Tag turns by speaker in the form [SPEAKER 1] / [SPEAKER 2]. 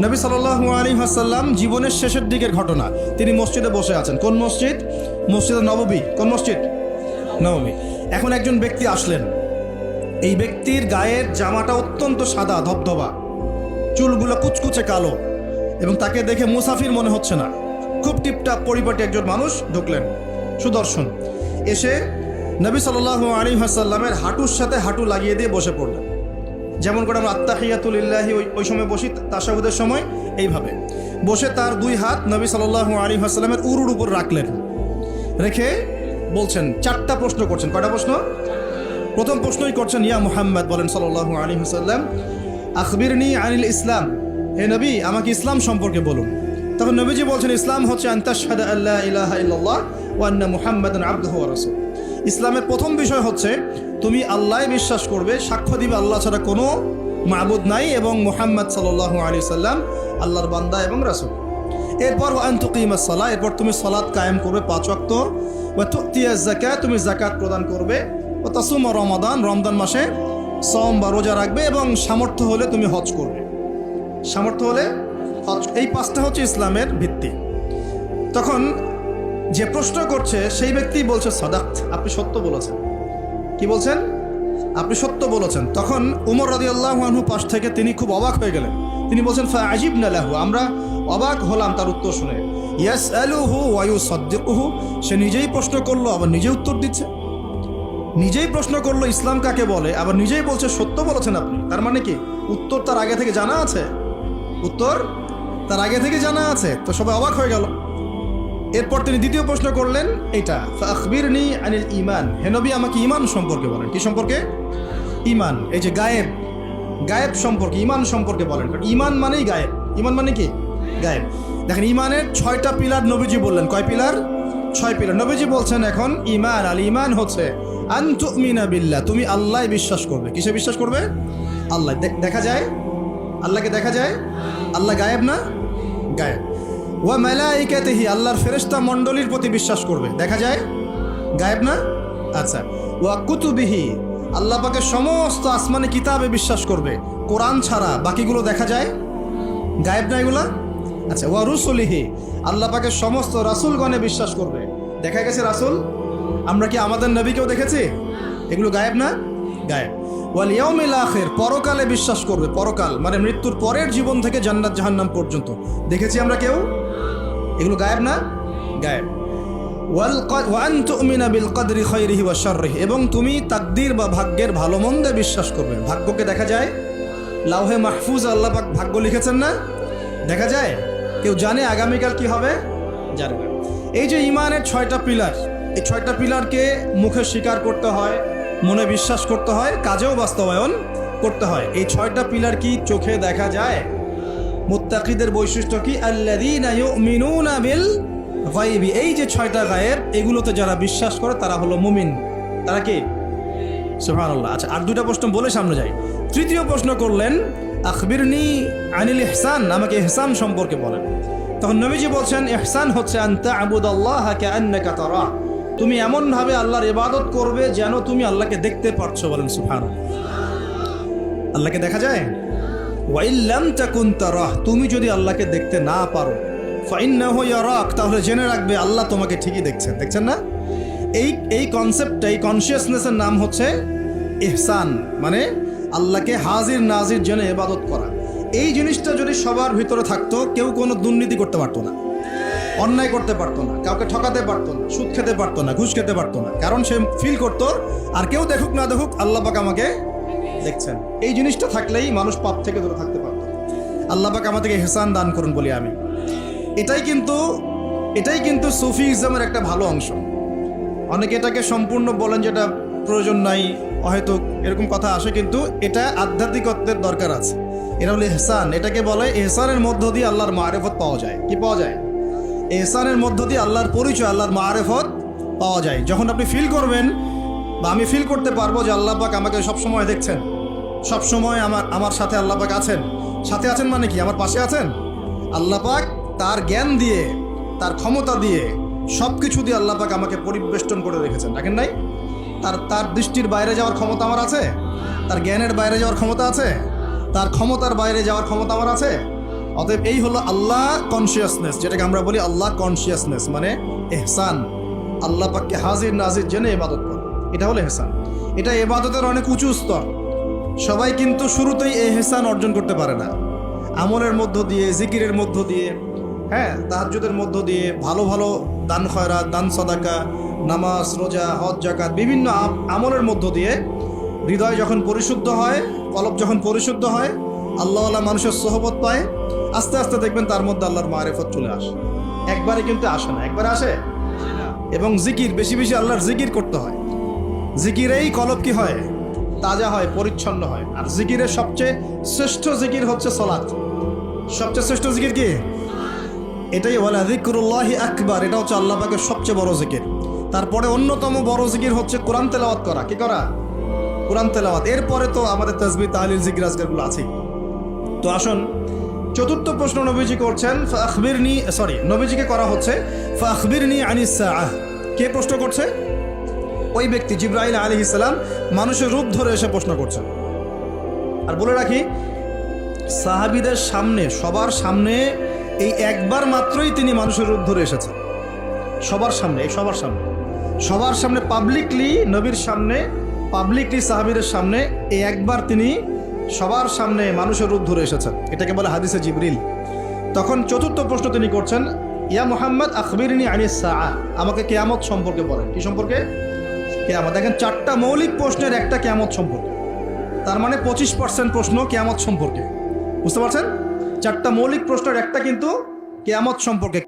[SPEAKER 1] নবী সাল্লাল্লাহু আলাইহি ওয়াসাল্লাম জীবনের শেষের দিকের ঘটনা, তিনি মসজিদে বসে আছেন। কোন মসজিদ? মসজিদে নববী। কোন মসজিদ? নববী। এখন একজন ব্যক্তি আসলেন, এই ব্যক্তির গায়ের জামাটা অত্যন্ত সাদা ধবধবা, চুলগুলো কুচকুচে কালো, এবং তাকে দেখে মুসাফির মনে হচ্ছে না, খুব টিপটাপ পরিপাটি একজন মানুষ ঢুকলেন, সুদর্শন। এসে নবী সাল্লাল্লাহু আলাইহি ওয়াসাল্লামের হাঁটুর সাথে হাঁটু লাগিয়ে দিয়ে বসে পড়লেন, যেমন করে আমরা আত্তাহিয়াতু লিল্লাহি ওই সময় বসি তাশাহুদের সময়, এইভাবে বসে তার দুই হাত নবী সাল্লাল্লাহু আলাইহি ওয়াসাল্লামের উরুর উপর রাখলেন। রেখে বলছেন, চারটা প্রশ্ন করছেন। কয়টা প্রশ্ন? প্রথম প্রশ্নই করছেন, ইয়া মুহাম্মদ, বলেন সাল্লাল্লাহু আলাইহি ওয়াসাল্লাম, আখবিরনি আনিল ইসলাম, হে নবী আমাকে ইসলাম সম্পর্কে বলুন। তখন নবীজি বলছেন, ইসলাম হচ্ছে আন তাশহাদা আল্লা ইলাহা ইল্লাল্লাহ ওয়া আন্না মুহাম্মাদান আবদুহু ওয়া রাসূলুহু। ইসলামের প্রথম বিষয় হচ্ছে তুমি আল্লাহই বিশ্বাস করবে, সাক্ষ্য দিবে আল্লাহ ছাড়া কোনো মাবুদ নাই, এবং মুহাম্মদ সাল্লাল্লাহু আলাইহি সাল্লাম আল্লাহর বান্দা এবং রাসূল। এরপর ওয়া আন তুকিমাস সালাহ, এরপর তুমি সালাত কায়েম করবে 5 ওয়াক্ত, ওয়া তুতিয়াজ যাকাত, তুমি যাকাত প্রদান করবে, ও তাসুম রমাদান, রমজান মাসে সওম বা রোজা রাখবে, এবং সামর্থ্য হলে তুমি হজ করবে। সামর্থ্য হলে হজ। এই 5টা হচ্ছে ইসলামের ভিত্তি। তখন যে প্রশ্ন করছে সেই ব্যক্তি বলছে, সাদাক্ত, আপনি সত্য বলেছেন। কি বলছেন? আপনি সত্য বলেছেন। তখন উমর রাদিয়াল্লাহু আনহু পাশ থেকে তিনি খুব অবাক হয়ে গেলেন। তিনি বলছেন, ফাআজিবনা লাহু, আমরা অবাক হলাম তার উত্তর শুনে। ইয়াসআলুহু ওয়া ইউসাদ্দিকুহু, সে নিজেই প্রশ্ন করলো আবার নিজেই উত্তর দিচ্ছে। নিজেই প্রশ্ন করলো ইসলাম কাকে বলে, আবার নিজেই বলছে সত্য বলেছেন আপনি। তার মানে কি উত্তর তার আগে থেকে জানা আছে? উত্তর তার আগে থেকে জানা আছে। তো সবাই অবাক হয়ে গেল। এরপর তিনি দ্বিতীয় প্রশ্ন করলেন, এইটা, ফাখবিরনি আনিল ঈমান, হে নবী আমাকে ঈমান সম্পর্কে বলেন। কি সম্পর্কে? ঈমান। এই যে গায়েব, গায়েব সম্পর্কে, ঈমান সম্পর্কে বলেন। কারণ ঈমান মানেই গায়েব। ঈমান মানে কি? গায়েব। দেখেন, ঈমানের 6টা পিলার নবীজি বললেন। কয় পিলার? 6 পিলার নবীজি বলছেন। এখন ঈমান, আল ঈমান হচ্ছে আন তুমিনা বিল্লাহ, তুমি আল্লাহ বিশ্বাস করবে। কিসে বিশ্বাস করবে? আল্লাহ। দেখা যায়? আল্লাহকে দেখা যায়? আল্লাহ গায়েব না? গায়েব। ওয়া মালাইকাতিহি, আল্লাহর ফেরেশতা মণ্ডলীর প্রতি বিশ্বাস করবে। দেখা যায়? গায়েব না? আচ্ছা। ওয়া কুতুবিহি, আল্লাহ পাকের সমস্ত আসমানি কিতাবে বিশ্বাস করবে, কোরআন ছাড়া বাকিগুলো দেখা যায়? গায়েব না এগুলা? আচ্ছা। ওয়া রুসুলিহি, আল্লাহ পাকের সমস্ত রাসূলগণে বিশ্বাস করবে। দেখা গেছে রাসূল? আমরা কি আমাদের নবীকেও দেখেছি? এগুলো গায়েব না? গায়েব। ওয়াল ইয়াউমিল আখির, পরকালে বিশ্বাস করবে। পরকাল মানে মৃত্যুর পরের জীবন থেকে জান্নাত জাহান্নাম পর্যন্ত দেখেছি আমরা কেউ? এগুলো গায়েব না? গায়েব। ওয়া আন তুমিনা বিল কদরি খায়রিহি ওয়া শাররিহি, এবং তুমি তাকদীর বা ভাগ্যের ভালো মন্দে বিশ্বাস করবে। ভাগ্যকে দেখা যায়? লাউহে মাহফুজ আল্লাহ পাক ভাগ্য লিখেছেন না? দেখা যায়? কেউ জানে আগামীকাল কি হবে? জানে না। এই যে ঈমানের 6টা পিলার, এই 6টা পিলারকে মুখে স্বীকার করতে হয়, মনে বিশ্বাস করতে হয়, কাজেও বাস্তবায়ন করতে হয়। এই 6টা পিলার কি চোখে দেখা যায়? মুত্তাকিদের বৈশিষ্ট্য কি? আল্লাযীনা ইউমিনুনা বিল গায়বি, এই যে 6টা গায়েব, এগুলোতে যারা বিশ্বাস করে তারা হলো মুমিন। তারা কি? সুবহানাল্লাহ। আচ্ছা, আর 2টা প্রশ্ন বলে সামনে যাই। তৃতীয় প্রশ্ন করলেন, আখবিরনি আনিল ইহসান, আমাকে ইহসান সম্পর্কে বলেন। তখন নবীজি বলছেন, ইহসান হচ্ছে আন তা'বুদাল্লাহা কাআন্নাকা তারাহ, তুমি এমনভাবে আল্লাহর ইবাদত করবে যেন তুমি আল্লাহকে দেখতে পারছো। বলেন সুবহানাল্লাহ। আল্লাহকে দেখা যায়? ওয়া ইল্লাম তাকুন তারাহ, তুমি যদি আল্লাহকে দেখতে না পারো, ফাইন্নাহু ইয়ারাক, তাহলে জেনে রাখবে আল্লাহ তোমাকে ঠিকই দেখছেন। দেখছেন না? এই কনসেপ্টটা, এই কনসিয়াসনেসের নাম হচ্ছে ইহসান, মানে আল্লাহকে হাজির নাজির জেনে ইবাদত করা। এই জিনিসটা যদি সবার ভিতরে থাকতো, কেউ কোনো দুর্নীতি করতে পারতো না, অন্যায় করতে পারতো না, কাউকে ঠকাতে পারতো না, সুদ খেতে পারতো না, ঘুষ খেতে পারতো না। কারণ সে ফিল করতো, আর কেউ দেখুক না দেখুক আল্লাহ পাক আমাকে দেখছেন। এই জিনিসটা থাকলেই মানুষ পাপ থেকে দূরে থাকতে পারতো। আল্লাহ পাক আমাদেরকে ইহসান দান করুন বলি আমি। এটাই কিন্তু সুফিজমের একটা ভালো অংশ। অনেকে এটাকে সম্পূর্ণ বলেন যেটা প্রয়োজন নাই, হয়তো এরকম কথা আসে, কিন্তু এটা আধ্যাত্মিকত্বের দরকার আছে। এটা হলো ইহসান। এটাকে বলে ইহসানের মধ্য দিয়ে আল্লাহর মারিফত পাওয়া যায়। কি পাওয়া যায়? ইহসানের মধ্য দিয়ে আল্লাহর পরিচয়, আল্লাহর মারিফত পাওয়া যায়। যখন আপনি ফিল করবেন, বা আমি ফিল করতে পারবো যে আল্লাহ পাক আমাকে সবসময় দেখছেন, সবসময় আমার সাথে আল্লাহ পাক আছেন। সাথে আছেন মানে কি? আমার পাশে আছেন। আল্লাহ পাক তার জ্ঞান দিয়ে, তার ক্ষমতা দিয়ে, সব কিছু দিয়ে আল্লাহ পাক আমাকে পরিবেষ্টন করে রেখেছেন। দেখেন নাই? তার দৃষ্টির বাইরে যাওয়ার ক্ষমতা আমার আছে? তার জ্ঞানের বাইরে যাওয়ার ক্ষমতা আছে? তার ক্ষমতার বাইরে যাওয়ার ক্ষমতা আমার আছে? অতএব এই হলো আল্লাহ কনসিয়াসনেস, যেটাকে আমরা বলি আল্লাহ কনসিয়াসনেস, মানে এহসান। আল্লাহ পাককে হাজির নাজির জেনে ইবাদত করা, এটা হলো এহসান। এটা ইবাদতের অনেক উঁচু স্তর। সবাই কিন্তু শুরুতেই এহসান অর্জন করতে পারে না। আমলের মধ্য দিয়ে, জিকিরের মধ্য দিয়ে, হ্যাঁ, তাহাজ্জুদের মধ্য দিয়ে, ভালো ভালো দান খয়রাত, দান সাদাকা, নামাজ, রোজা, হজ, যাকাত, বিভিন্ন আমলের মধ্য দিয়ে হৃদয় যখন পরিশুদ্ধ হয়, কলব যখন পরিশুদ্ধ হয়, আল্লাহওয়ালা মানুষের সোহবত পায়, আস্তে আস্তে দেখবেন তার মধ্যে আল্লাহর মারিফত চলে আসে। একবারে কিন্তু আসে না, একবারে আসে। এবং জিকির, বেশি বেশি আল্লাহর জিকির করতে হয়। জিকিরেই কলব কি হয়? তাজা হয়, পরিচ্ছন্ন হয়। আর জিকিরের সবচেয়ে শ্রেষ্ঠ জিকির হচ্ছে সালাত। সবচেয়ে শ্রেষ্ঠ জিকির কি? এটাই বলে যিকরুল্লাহি আকবার, এটা হচ্ছে আল্লাহ পাকের সবচেয়ে বড় জিকির। তারপরে অন্যতম বড় জিকির হচ্ছে কোরআন তেলাওয়াত করা। কি করা? কোরআন তেলাওয়াত। এরপরে তো আমাদের তাসবিহ, তাহলিল, জিকির, আজকারগুলো আছেই। তো আসুন, চতুর্থ প্রশ্ন নবীজি করছেন, নবীজিকে করা হচ্ছে ফাখবিরনি আনিস সাআহ। কে প্রশ্ন করছে? ওই ব্যক্তি জিবরাইল আলাইহিস সালাম মানুষের রূপ ধরে এসে প্রশ্ন করছেন। আর বলে রাখি, সাহাবীদের সামনে, সবার সামনে এই একবার মাত্রই তিনি মানুষের রূপ ধরে এসেছেন। সবার সামনে, সবার সামনে পাবলিকলি, নবীর সামনে পাবলিকলি, সাহাবীদের সামনে এই একবার তিনি সবার সামনে মানুষের রূপ ধরে এসেছেন। এটাকে বলে হাদিসে জিবরিল। তখন চতুর্থ প্রশ্ন তিনি করছেন, ইয়া মুহাম্মদ আখবিরনি আনিস সাআহ, আমাকে কিয়ামত সম্পর্কে বলেন। কি সম্পর্কে? কিয়ামত। দেখেন, 4টা মৌলিক প্রশ্নের একটা কিয়ামত সম্পর্কে। তার মানে 25% প্রশ্ন কিয়ামত সম্পর্কে। বুঝতে পারছেন? 4টা মৌলিক প্রশ্নের একটা কিন্তু কিয়ামত সম্পর্কে।